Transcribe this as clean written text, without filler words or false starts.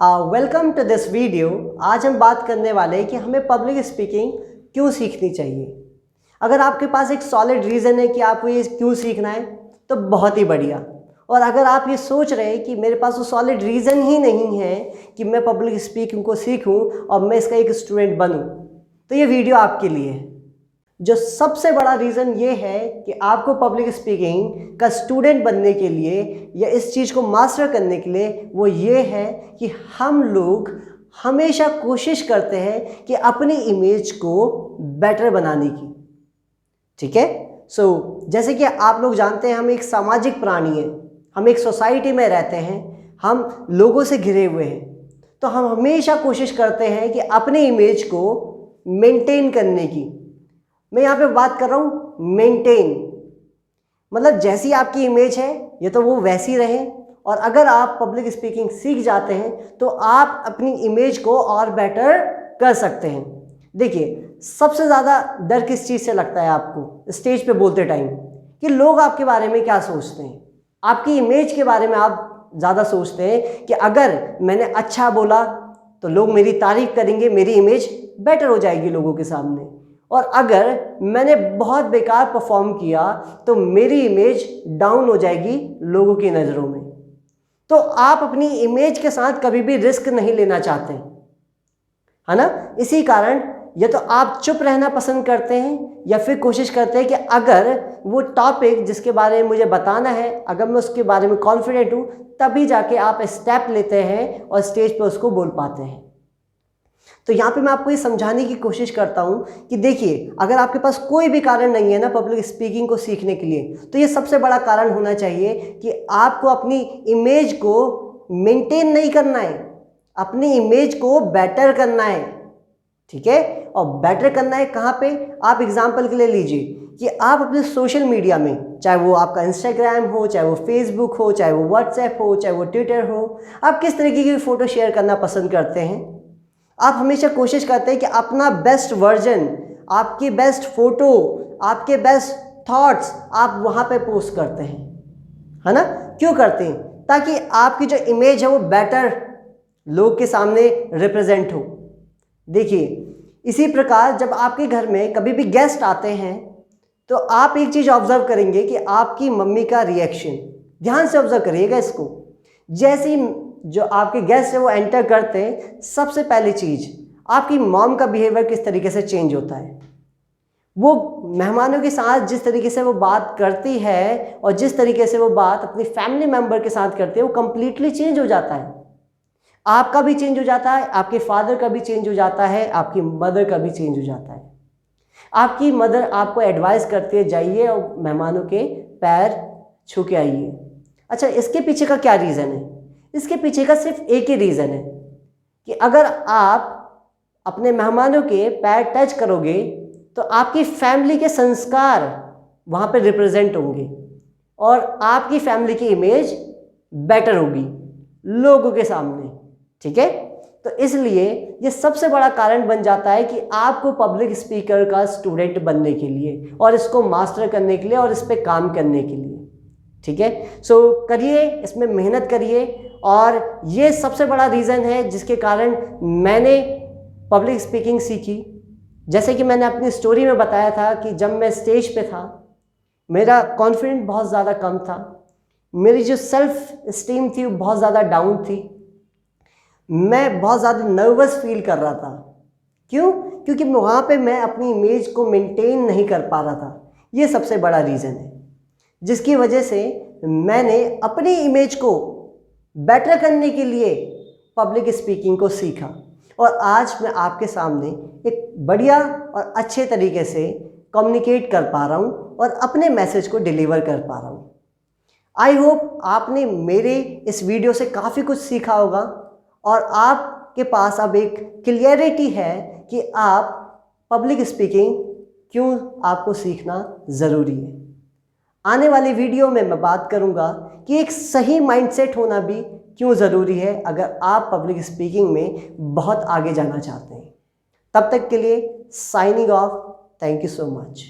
Welcome to this video. आज हम बात करने वाले हैं कि हमें पब्लिक स्पीकिंग क्यों सीखनी चाहिए। अगर आपके पास एक सॉलिड रीज़न है कि आपको ये क्यों सीखना है तो बहुत ही बढ़िया। और अगर आप ये सोच रहे हैं कि मेरे पास वो सॉलिड रीज़न ही नहीं है कि मैं पब्लिक स्पीकिंग को सीखूं और मैं इसका एक स्टूडेंट बनूं, तो ये वीडियो आपके लिए है। जो सबसे बड़ा रीज़न ये है कि आपको पब्लिक स्पीकिंग का स्टूडेंट बनने के लिए या इस चीज़ को मास्टर करने के लिए वो ये है कि हम लोग हमेशा कोशिश करते हैं कि अपनी इमेज को बेटर बनाने की। ठीक है। जैसे कि आप लोग जानते हैं, हम एक सामाजिक प्राणी हैं, हम एक सोसाइटी में रहते हैं, हम लोगों से घिरे हुए हैं, तो हम हमेशा कोशिश करते हैं कि अपनी इमेज को मेंटेन करने की। मैं यहाँ पे बात कर रहा हूँ मेंटेन, मतलब जैसी आपकी इमेज है ये तो वो वैसी रहे। और अगर आप पब्लिक स्पीकिंग सीख जाते हैं तो आप अपनी इमेज को और बेटर कर सकते हैं। देखिए, सबसे ज़्यादा डर किस चीज़ से लगता है आपको स्टेज पे बोलते टाइम? कि लोग आपके बारे में क्या सोचते हैं, आपकी इमेज के बारे में आप ज़्यादा सोचते हैं कि अगर मैंने अच्छा बोला तो लोग मेरी तारीफ़ करेंगे, मेरी इमेज बेटर हो जाएगी लोगों के सामने, और अगर मैंने बहुत बेकार परफॉर्म किया तो मेरी इमेज डाउन हो जाएगी लोगों की नज़रों में। तो आप अपनी इमेज के साथ कभी भी रिस्क नहीं लेना चाहते, है ना। इसी कारण या तो आप चुप रहना पसंद करते हैं या फिर कोशिश करते हैं कि अगर वो टॉपिक जिसके बारे में मुझे बताना है, अगर मैं उसके बारे में कॉन्फिडेंट हूँ, तभी जाके आप स्टेप लेते हैं और स्टेज पे उसको बोल पाते हैं। तो यहाँ पे मैं आपको ये समझाने की कोशिश करता हूँ कि देखिए, अगर आपके पास कोई भी कारण नहीं है ना पब्लिक स्पीकिंग को सीखने के लिए, तो ये सबसे बड़ा कारण होना चाहिए कि आपको अपनी इमेज को मेंटेन नहीं करना है, अपनी इमेज को बेटर करना है। ठीक है। और बेटर करना है कहाँ पे? आप एग्जाम्पल के लिए लीजिए कि आप अपने सोशल मीडिया में, चाहे वो आपका इंस्टाग्राम हो, चाहे वो फेसबुक हो, चाहे वो व्हाट्सएप हो, चाहे वो ट्विटर हो, आप किस तरीके की फ़ोटो शेयर करना पसंद करते हैं? आप हमेशा कोशिश करते हैं कि अपना बेस्ट वर्जन, आपकी बेस्ट फोटो, आपके बेस्ट थॉट्स आप वहाँ पे पोस्ट करते हैं, है ना। क्यों करते हैं? ताकि आपकी जो इमेज है वो बेटर लोग के सामने रिप्रेजेंट हो। देखिए, इसी प्रकार जब आपके घर में कभी भी गेस्ट आते हैं तो आप एक चीज़ ऑब्जर्व करेंगे कि आपकी मम्मी का रिएक्शन, ध्यान से ऑब्जर्व करिएगा इसको। जैसे ही जो आपके गेस्ट है वो एंटर करते हैं, सबसे पहली चीज़ आपकी मॉम का बिहेवियर किस तरीके से चेंज होता है। वो मेहमानों के साथ जिस तरीके से वो बात करती है और जिस तरीके से वो बात अपनी फैमिली मेम्बर के साथ करती है, वो कंप्लीटली चेंज हो जाता है। आपका भी चेंज हो जाता है, आपके फादर का भी चेंज हो जाता है, आपकी मदर का भी चेंज हो जाता है। आपकी मदर आपको एडवाइस करती है, जाइए और मेहमानों के पैर छू के आइए। अच्छा, इसके पीछे का क्या रीज़न है? इसके पीछे का सिर्फ एक ही रीज़न है कि अगर आप अपने मेहमानों के पैर टच करोगे तो आपकी फैमिली के संस्कार वहाँ पे रिप्रेजेंट होंगे और आपकी फैमिली की इमेज बेटर होगी लोगों के सामने। ठीक है। तो इसलिए ये सबसे बड़ा कारण बन जाता है कि आपको पब्लिक स्पीकर का स्टूडेंट बनने के लिए और इसको मास्टर करने के लिए और इस पर काम करने के लिए। ठीक है। करिए, इसमें मेहनत करिए। और ये सबसे बड़ा रीज़न है जिसके कारण मैंने पब्लिक स्पीकिंग सीखी। जैसे कि मैंने अपनी स्टोरी में बताया था कि जब मैं स्टेज पे था, मेरा कॉन्फिडेंस बहुत ज़्यादा कम था, मेरी जो सेल्फ इस्टीम थी वो बहुत ज़्यादा डाउन थी, मैं बहुत ज़्यादा नर्वस फील कर रहा था। क्यों? क्योंकि वहाँ पे मैं अपनी इमेज को मेंटेन नहीं कर पा रहा था। ये सबसे बड़ा रीज़न है जिसकी वजह से मैंने अपनी इमेज को बेटर करने के लिए पब्लिक स्पीकिंग को सीखा और आज मैं आपके सामने एक बढ़िया और अच्छे तरीके से कम्युनिकेट कर पा रहा हूँ और अपने मैसेज को डिलीवर कर पा रहा हूँ। आई होप आपने मेरे इस वीडियो से काफ़ी कुछ सीखा होगा और आपके पास अब एक क्लियरिटी है कि आप पब्लिक स्पीकिंग क्यों आपको सीखना ज़रूरी है। आने वाली वीडियो में मैं बात करूंगा कि एक सही माइंडसेट होना भी क्यों ज़रूरी है अगर आप पब्लिक स्पीकिंग में बहुत आगे जाना चाहते हैं। तब तक के लिए signing off. Thank you so much.